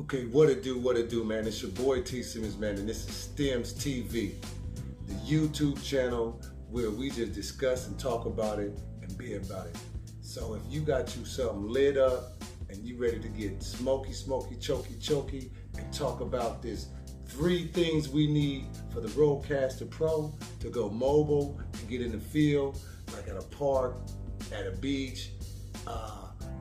Okay, what it do, man? It's your boy T Simmons, man, and this is Stems TV, the YouTube channel where we just discuss and talk about it and be about it. So if you got you something lit up and you ready to get smoky, choky, and talk about this 3 things we need for the RodeCaster Pro to go mobile and get in the field, like at a park, at a beach,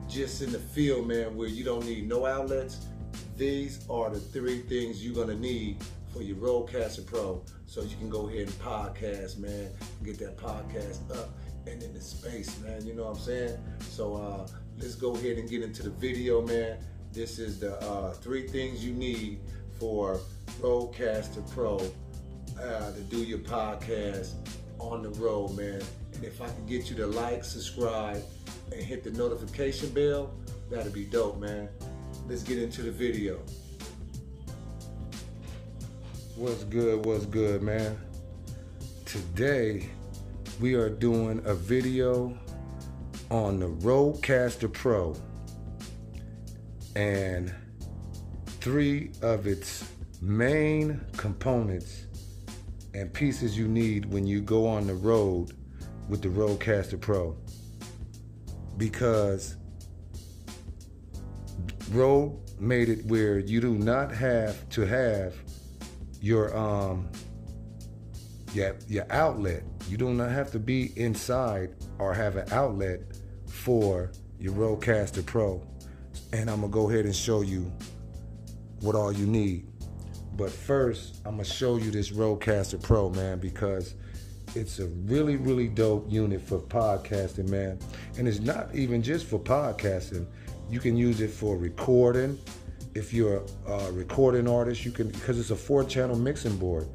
just in the field, man, where you don't need no outlets. These are the 3 things you're gonna need for your RodeCaster Pro, so you can go ahead and podcast, man, and get that podcast up and into space, man. You know what I'm saying? So let's go ahead and get into the video, man. This is the 3 things you need for RodeCaster Pro to do your podcast on the road, man. And if I can get you to like, subscribe, and hit the notification bell, that'd be dope, man. Let's get into the video. What's good, man? Today, we are doing a video on the RodeCaster Pro and 3 of its main components and pieces you need when you go on the road with the RodeCaster Pro. Because Rode made it where you do not have to have your outlet. You do not have to be inside or have an outlet for your RodeCaster Pro. And I'm gonna go ahead and show you what all you need. But first, I'm gonna show you this RodeCaster Pro, man, because it's a really dope unit for podcasting, man. And it's not even just for podcasting. You can use it for recording. If you're a recording artist, you can, because it's a 4-channel mixing board.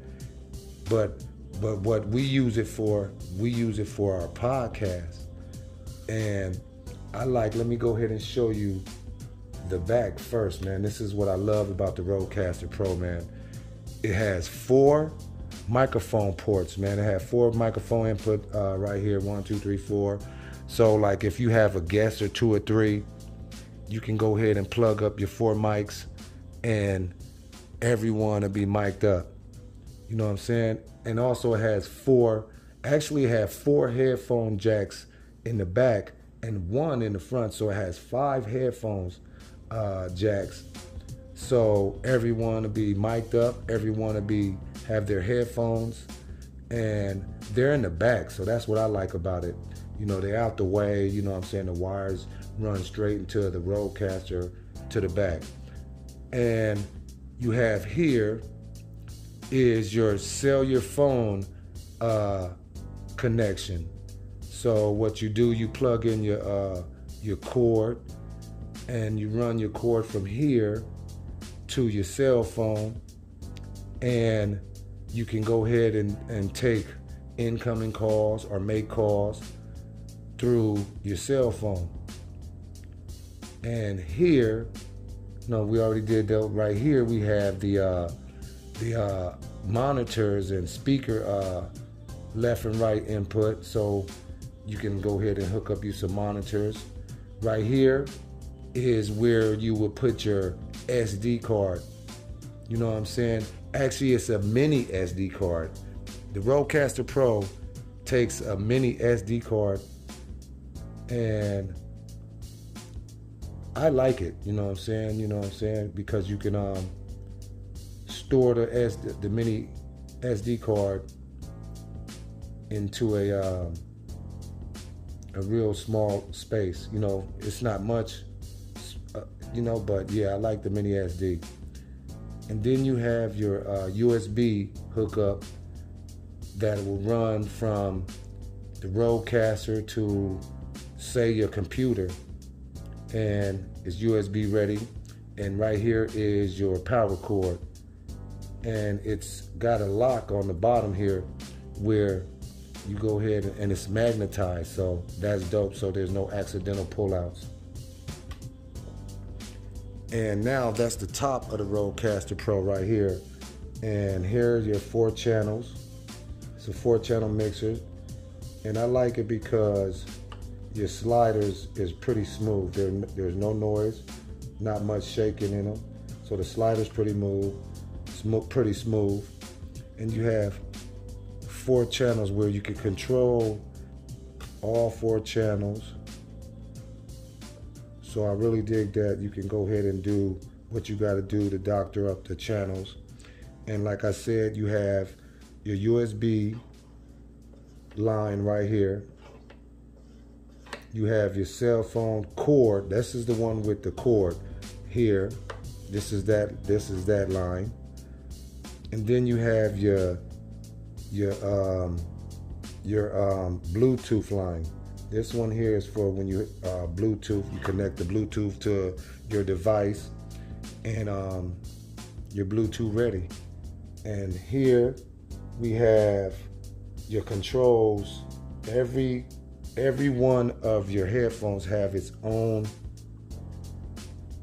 But what we use it for our podcast. And let me go ahead and show you the back first, man. This is what I love about the RodeCaster Pro, man. It has 4 microphone ports, man. It has 4 microphone input right here, 1, 2, 3, 4. So like if you have a guest or 2 or 3, you can go ahead and plug up your 4 mics and everyone will be mic'd up. You know what I'm saying? And also it has 4 headphone jacks in the back and 1 in the front. So it has 5 headphones jacks. So everyone will be mic'd up, everyone will have their headphones, and they're in the back. So that's what I like about it. You know, they're out the way, you know what I'm saying? The wires run straight into the RodeCaster to the back. And you have here is your cellular phone connection. So what you do, you plug in your cord and you run your cord from here to your cell phone, and you can go ahead and take incoming calls or make calls through your cell phone. And here, no, we already did that. Right here we have the monitors and speaker left and right input, so you can go ahead and hook up you some monitors. Right here is where you will put your SD card. You know what I'm saying? Actually, it's a mini SD card. The RodeCaster Pro takes a mini SD card, and I like it. You know what I'm saying? Because you can store the mini SD card into a real small space. You know, it's not much, but yeah, I like the mini SD. And then you have your USB hookup that will run from the RodeCaster to, say, your computer, and it's USB ready. And right here is your power cord, and it's got a lock on the bottom here where you go ahead and it's magnetized, so that's dope, so there's no accidental pullouts. And now that's the top of the RodeCaster Pro right here. And here are your 4 channels. It's a 4-channel mixer. And I like it because your sliders is pretty smooth. There's no noise, not much shaking in them. So the slider's pretty pretty smooth. And you have 4 channels where you can control all 4 channels. So I really dig that. You can go ahead and do what you got to do to doctor up the channels. And like I said, you have your USB line right here. You have your cell phone cord. This is the one with the cord here. This is that line. And then you have your Bluetooth line. This one here is for when you Bluetooth. You connect the Bluetooth to your device, and you're Bluetooth ready. And here we have your controls. Every one of your headphones have its own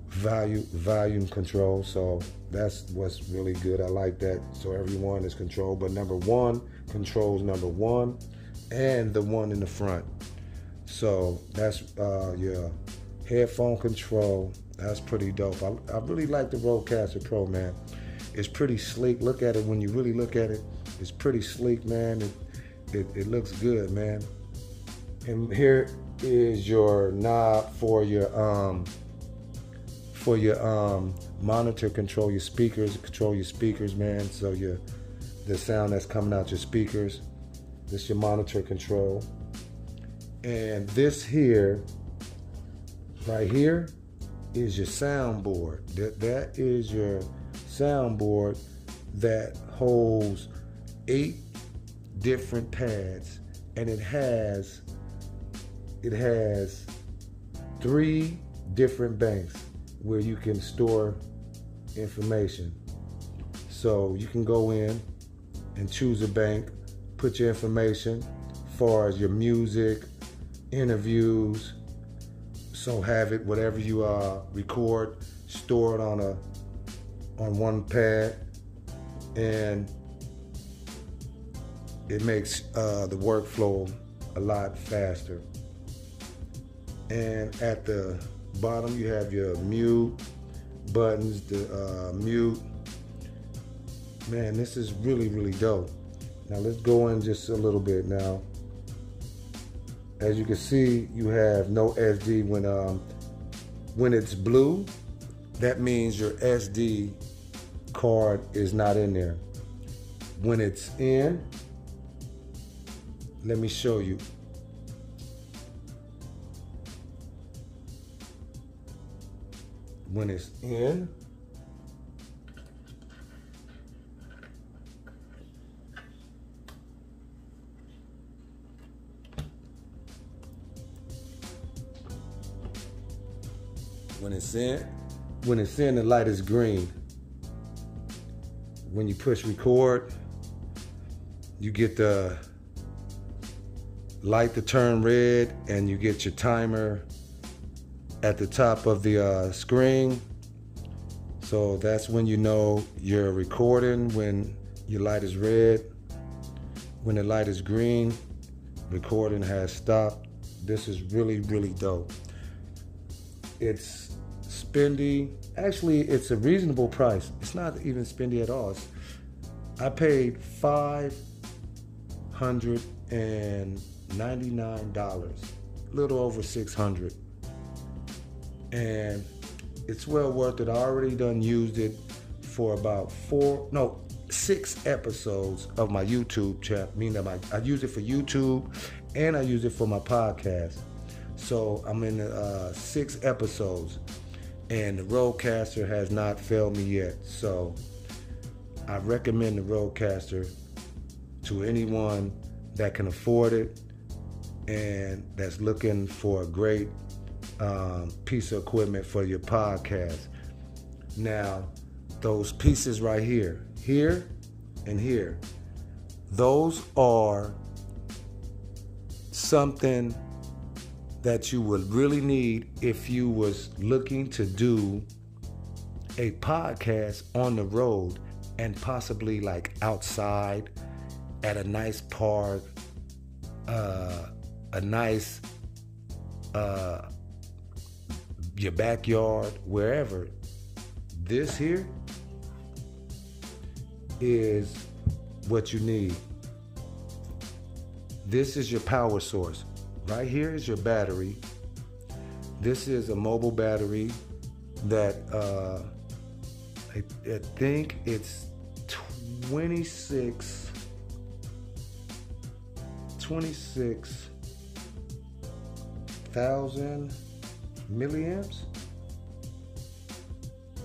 volume control. So that's what's really good. I like that. So everyone is controlled, but number one controls number one and the one in the front. So that's your headphone control. That's pretty dope. I really like the RodeCaster Pro, man. It's pretty sleek. Look at it when you really look at it. It's pretty sleek, man. It looks good, man. And here is your knob for your monitor, control your speakers, man. So the sound that's coming out your speakers. This your monitor control. And this here, right here, is your soundboard. That is your soundboard that holds 8 different pads, and it has 3 different banks where you can store information. So you can go in and choose a bank, put your information as far as your music, interviews. So have it, whatever you record, store it on one pad, and it makes the workflow a lot faster. And at the bottom you have your mute buttons, the mute. Man, this is really, really dope. Now let's go in just a little bit now. As you can see, you have no SD. When it's blue, that means your SD card is not in there. When it's in, let me show you. When it's in, the light is green. When you push record, you get the light to turn red, and you get your timer at the top of the screen. So that's when you know you're recording, when your light is red. When the light is green, recording has stopped. This is really, really dope. It's spendy. Actually, it's a reasonable price. It's not even spendy at all. I paid $599, a little over $600. And it's well worth it. I already used it for about 6 episodes of my YouTube channel. Meaning I use it for YouTube and I use it for my podcast. So I'm in 6 episodes, and the RodeCaster has not failed me yet. So I recommend the RodeCaster to anyone that can afford it and that's looking for a great piece of equipment for your podcast. Now, those pieces right here, and here, those are something that you would really need if you was looking to do a podcast on the road, and possibly like outside at a nice park, your backyard, wherever. this here is what you need. This is your power source. Right here is your battery. This is a mobile battery that I think it's 26,000 milliamps.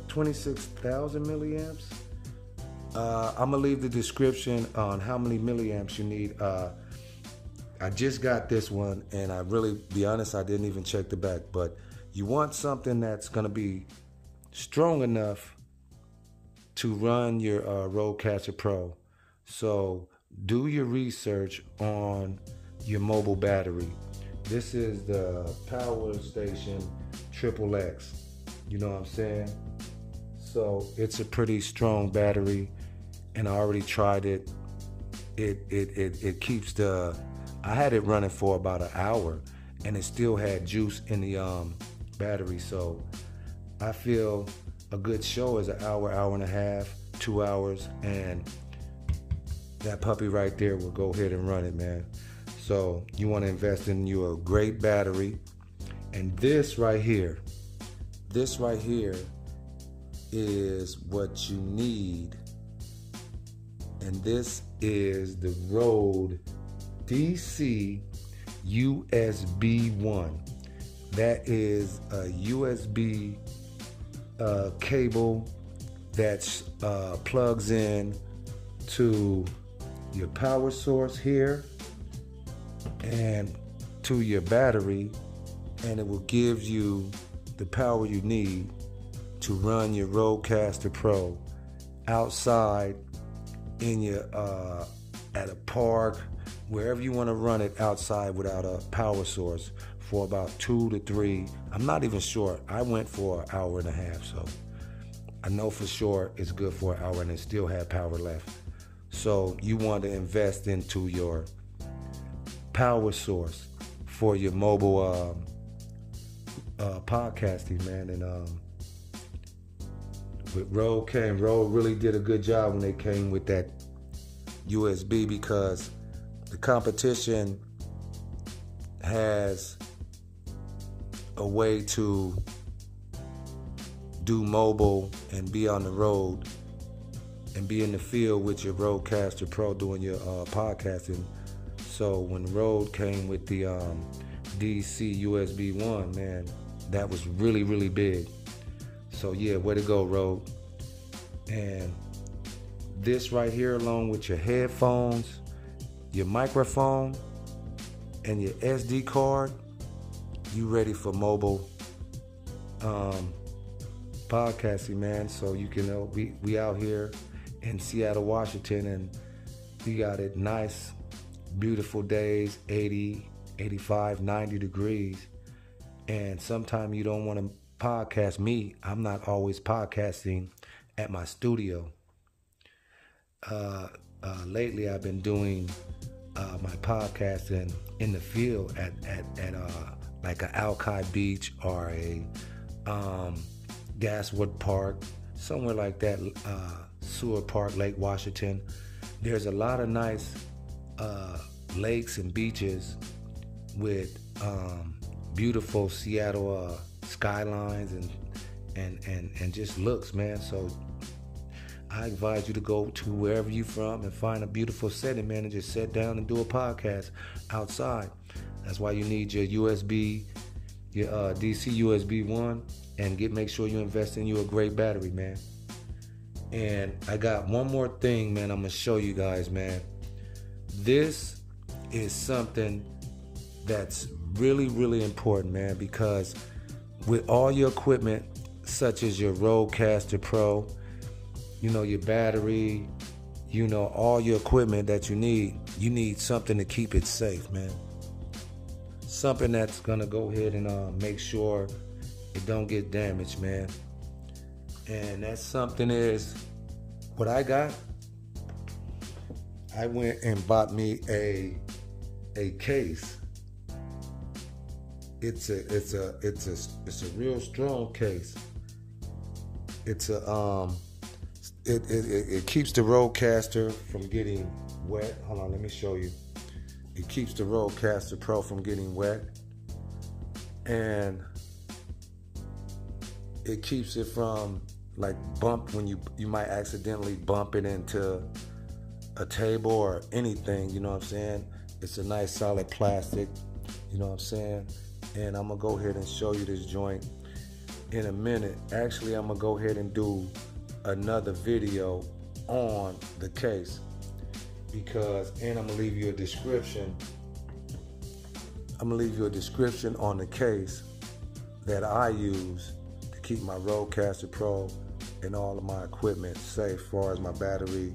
26,000 milliamps. I'm gonna leave the description on how many milliamps you need. I just got this one, and I really, be honest, I didn't even check the back, but you want something that's gonna be strong enough to run your RodeCaster Pro. So do your research on your mobile battery. This is the Power Station XXX. You know what I'm saying? So it's a pretty strong battery, and I already tried it. It keeps the, I had it running for about an hour, and it still had juice in the battery. So I feel a good show is an hour, hour and a half, 2 hours, and that puppy right there will go ahead and run it, man. So you want to invest in you a great battery. And this right here is what you need. And this is the Rode DC USB 1. That is a USB cable that plugs in to your power source here and to your battery, and it will give you the power you need to run your RodeCaster Pro outside, in your at a park, wherever you want to run it outside without a power source for about 2 to 3. I'm not even sure. I went for an hour and a half, so I know for sure it's good for an hour and it still had power left. So you want to invest into your power source for your mobile podcasting, man. And with Rode really did a good job when they came with that USB, because the competition has a way to do mobile and be on the road and be in the field with your RodeCaster Pro doing your podcasting. So when Rode came with the DC USB 1, man, that was really, really big. So yeah, way to go, Rode. And this right here, along with your headphones, your microphone, and your SD card, you ready for mobile podcasting, man. So you can we out here in Seattle, Washington, and we got it nice, beautiful days, 80, 85, 90 degrees. And sometimes you don't want to podcast. Me, I'm not always podcasting at my studio. Lately I've been doing my podcasting in the field at like a Alki Beach or a Gaswood Park, somewhere like that, Seward Park, Lake Washington. There's a lot of nice lakes and beaches with beautiful Seattle skylines and just looks, man. So I advise you to go to wherever you're from and find a beautiful setting, man, and just sit down and do a podcast outside. That's why you need your USB, your DC USB 1, and make sure you invest in you a great battery, man. And I got one more thing, man, I'm gonna show you guys, man. This is something that's really, really important, man, because with all your equipment, such as your RodeCaster Pro, you know, your battery, you know, all your equipment that you need something to keep it safe, man. Something that's gonna go ahead and make sure it don't get damaged, man. And that something is what I got. I went and bought me a case. It's a real strong case. It's a it keeps the RodeCaster from getting wet. Hold on, let me show you. It keeps the RodeCaster Pro from getting wet, and it keeps it from like bump when you might accidentally bump it into a table or anything, you know what I'm saying? It's a nice solid plastic, you know what I'm saying? And I'm gonna go ahead and show you this joint in a minute. Actually, I'm gonna go ahead and do another video on the case and I'm gonna leave you a description. I'm gonna leave you a description on the case that I use to keep my RodeCaster Pro and all of my equipment safe, as far as my battery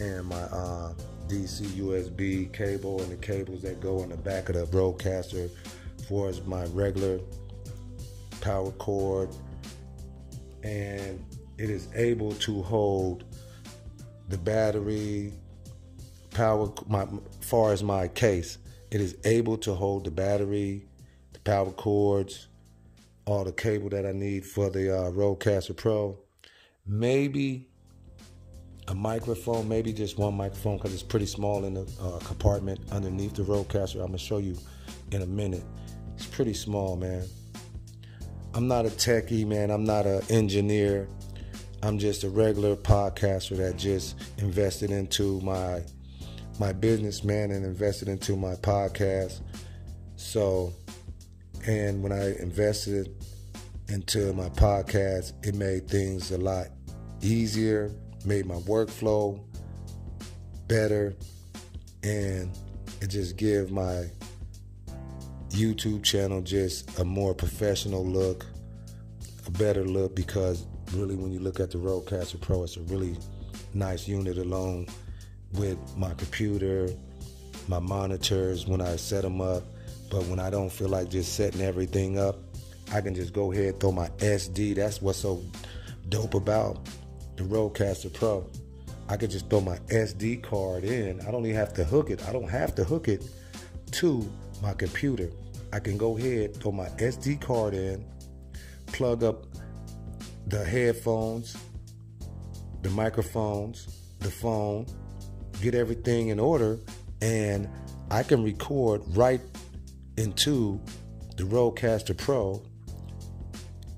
and my DC USB cable and the cables that go in the back of the RodeCaster, as far as my regular power cord. And it is able to hold the battery, far as my case, it is able to hold the battery, the power cords, all the cable that I need for the RodeCaster Pro. Maybe a microphone, maybe just one microphone, because it's pretty small in the compartment underneath the RodeCaster. I'm gonna show you in a minute. It's pretty small, man. I'm not a techie, man. I'm not an engineer. I'm just a regular podcaster that just invested into my business, man, and invested into my podcast. So, and when I invested into my podcast, it made things a lot easier, made my workflow better, and it just gave my YouTube channel just a more professional look, a better look, because really when you look at the RodeCaster Pro, it's a really nice unit, along with my computer, my monitors when I set them up. But when I don't feel like just setting everything up, I can just go ahead, throw my SD. That's what's so dope about the RodeCaster Pro. I could just throw my SD card in. I don't even have to hook it. I don't have to hook it to my computer. I can go ahead, throw my SD card in, plug up the headphones, the microphones, the phone, get everything in order, and I can record right into the RodeCaster Pro.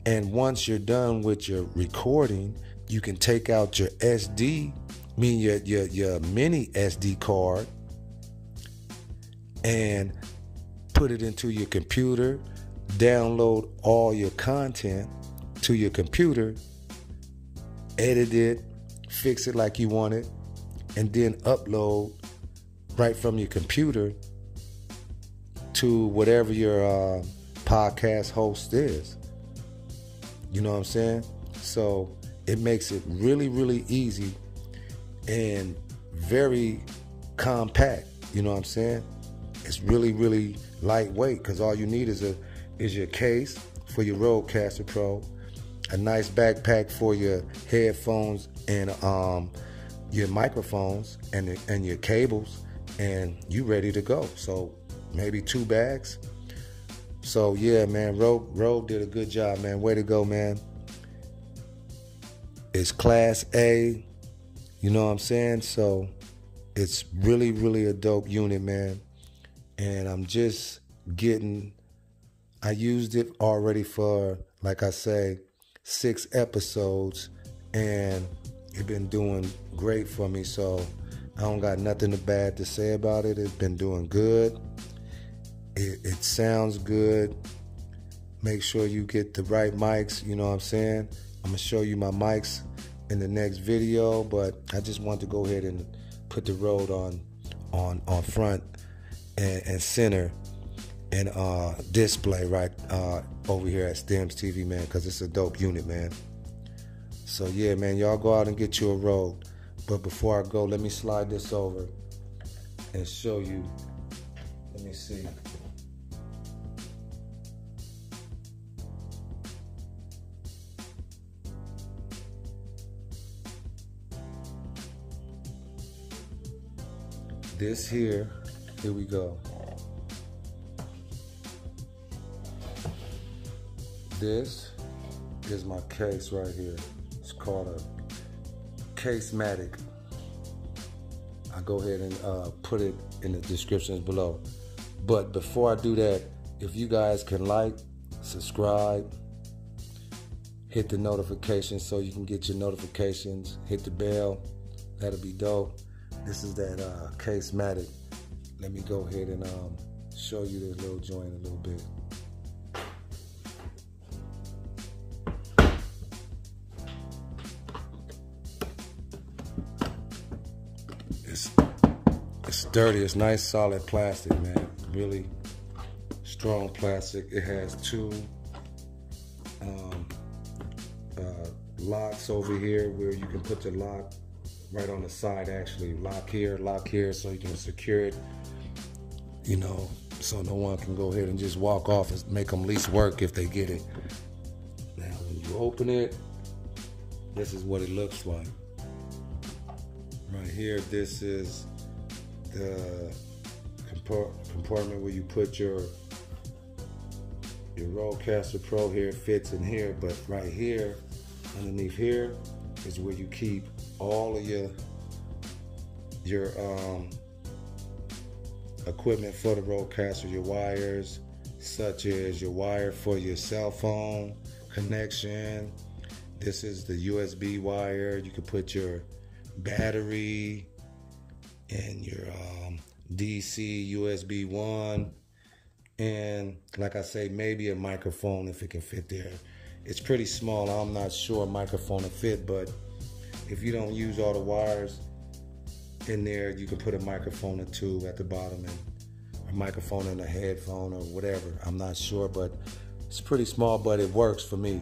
And once you're done with your recording, you can take out your SD, your mini SD card, and put it into your computer, download all your content to your computer, edit it, fix it like you want it, and then upload right from your computer to whatever your podcast host is. You know what I'm saying? So it makes it really, really easy and very compact. You know what I'm saying? It's really, really lightweight, because all you need is your case for your RodeCaster Pro, a nice backpack for your headphones and your microphones and your cables, and you ready to go. So maybe 2 bags. So yeah, man, Rode did a good job, man. Way to go, man. It's Class A, you know what I'm saying? So it's really, really a dope unit, man. And I'm just I used it already for, like I say, 6 episodes, and it's been doing great for me. So I don't got nothing bad to say about it. It's been doing good. It sounds good. Make sure you get the right mics, you know what I'm saying? I'm gonna show you my mics in the next video, but I just want to go ahead and put the Rode on front and center and display right over here at Stems TV, man, because it's a dope unit, man. So yeah, man, y'all go out and get you a Rode. But before I go, let me slide this over and show you. Let me see. This here we go. This is my case right here. called a Casematic. I'll go ahead and put it in the descriptions below. But before I do that, if you guys can like, subscribe, hit the notifications so you can get your notifications, hit the bell, that'll be dope. This is that Casematic. Let me go ahead and show you this little joint a little bit. It's sturdy, it's nice solid plastic, man. Really strong plastic. It has two locks over here where you can put your lock right on the side, actually. Lock here, so you can secure it, you know, so no one can go ahead and just walk off and make them least work if they get it. Now, when you open it, this is what it looks like. Right here, this is the compartment where you put your RodeCaster Pro. Here, it fits in here, but right here, underneath here, is where you keep all of your equipment for the RodeCaster, your wires, such as your wire for your cell phone connection. This is the USB wire. You can put your battery and your DC USB 1, and like I say, maybe a microphone if it can fit there. It's pretty small. I'm not sure a microphone will fit, but if you don't use all the wires in there, you can put a microphone or two at the bottom, and a microphone and a headphone or whatever. I'm not sure, but it's pretty small, but it works for me.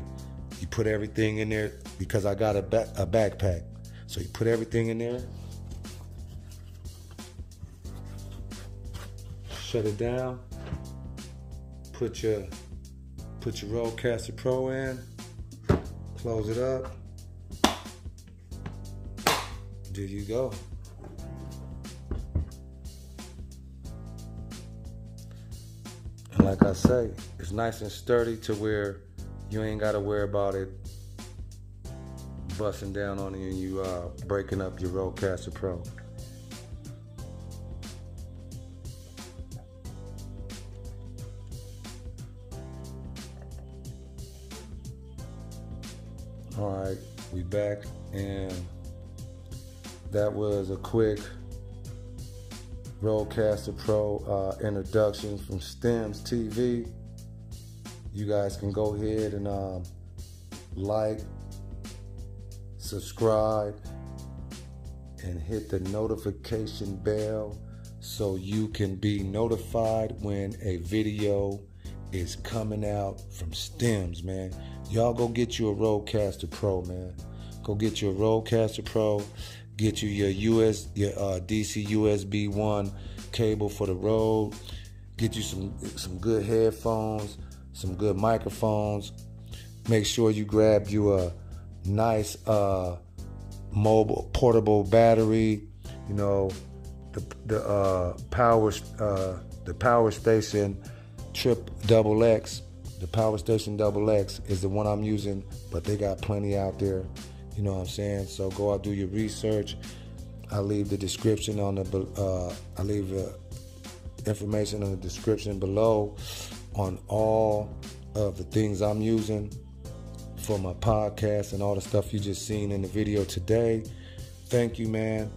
You put everything in there because I got a backpack. So you put everything in there, shut it down, put your RodeCaster Pro in, close it up. There you go. And like I say, it's nice and sturdy to where you ain't got to worry about it busting down on you and you breaking up your RodeCaster Pro. Alright, we back, and that was a quick RodeCaster Pro introduction from Stems TV. You guys can go ahead and like, subscribe, and hit the notification bell so you can be notified when a video is coming out from Stems, man. Y'all go get you a RodeCaster Pro, man. Go get you a RodeCaster Pro. Get you your DC USB 1 cable for the Rode. Get you some good headphones, some good microphones. Make sure you grab you a nice mobile portable battery. You know, the Power Station XXX. The Power Station XXX is the one I'm using, but they got plenty out there. You know what I'm saying? So go out, do your research. I'll leave the description on the. I'll leave the information in the description below on all of the things I'm using for my podcast and all the stuff you just seen in the video today. Thank you, man,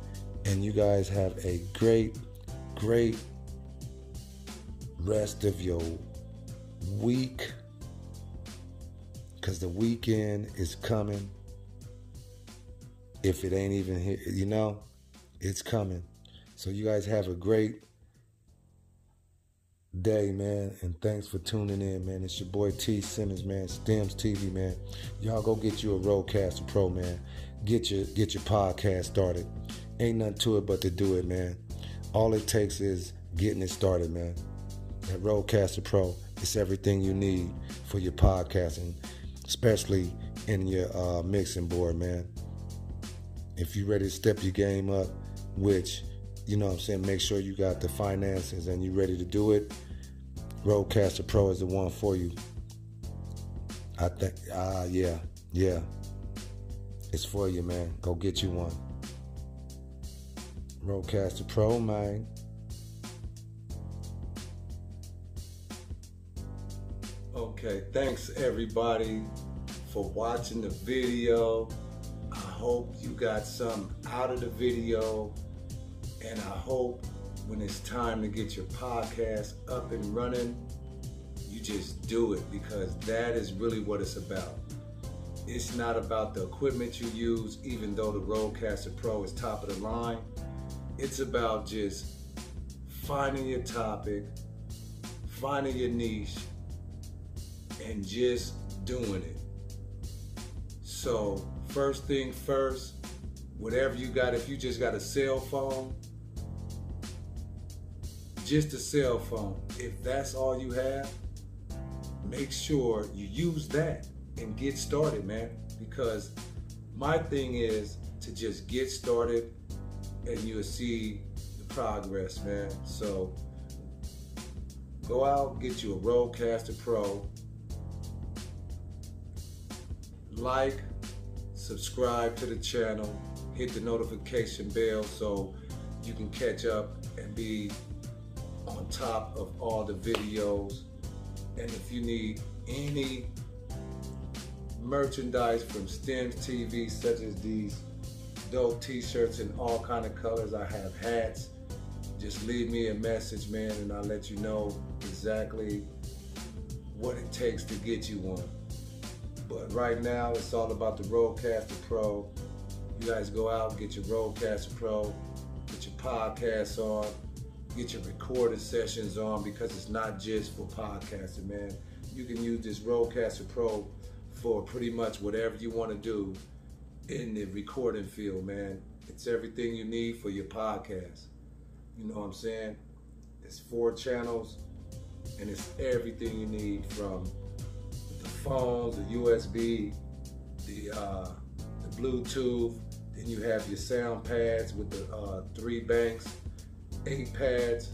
and you guys have a great rest of your week, because the weekend is coming. If it ain't even here, you know, it's coming. So you guys have a great day, man, and thanks for tuning in, man. It's your boy T Simmons, man. Stems TV, man. Y'all go get you a RodeCaster Pro, man. Get your podcast started. Ain't nothing to it but to do it, man. All it takes is getting it started, man. That RodeCaster Pro, it's everything you need for your podcasting, especially in your mixing board, man. If you're ready to step your game up, which, you know what I'm saying, make sure you got the finances and you're ready to do it, RodeCaster Pro is the one for you. I think, yeah. It's for you, man. Go get you one. RodeCaster Pro, man. Okay, thanks everybody for watching the video. I hope you got something out of the video, and I hope when it's time to get your podcast up and running, you just do it, because that is really what it's about. It's not about the equipment you use, even though the RodeCaster Pro is top of the line. It's about just finding your topic, finding your niche, and just doing it. So first thing first, whatever you got, if you just got a cell phone, just a cell phone, if that's all you have, make sure you use that and get started, man. Because my thing is to just get started and you'll see the progress, man. So go out, get you a RodeCaster Pro. Like, subscribe to the channel, hit the notification bell so you can catch up and be on top of all the videos. And if you need any merchandise from STEMS TV, such as these dope t-shirts in all kind of colors, I have hats, just leave me a message, man, and I'll let you know exactly what it takes to get you one. But right now, it's all about the RodeCaster Pro. You guys go out, get your RodeCaster Pro, get your podcasts on, get your recording sessions on, because it's not just for podcasting, man. You can use this RodeCaster Pro for pretty much whatever you want to do in the recording field, man. It's everything you need for your podcast. You know what I'm saying? It's 4 channels, and it's everything you need, from the phones, the USB, the Bluetooth. Then you have your sound pads with the 3 banks, 8 pads.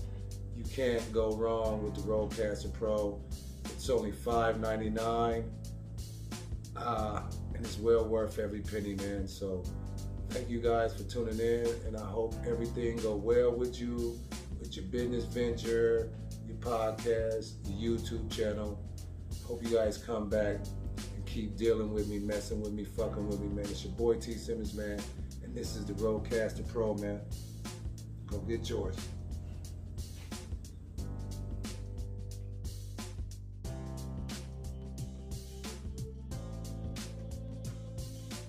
You can't go wrong with the RodeCaster Pro. It's only $5.99, and it's well worth every penny, man. So thank you guys for tuning in, and I hope everything go well with you, with your business venture, your podcast, your YouTube channel. Hope you guys come back and keep dealing with me, messing with me, fucking with me, man. It's your boy T. Simmons, man, and this is the RodeCaster Pro, man. Go get yours.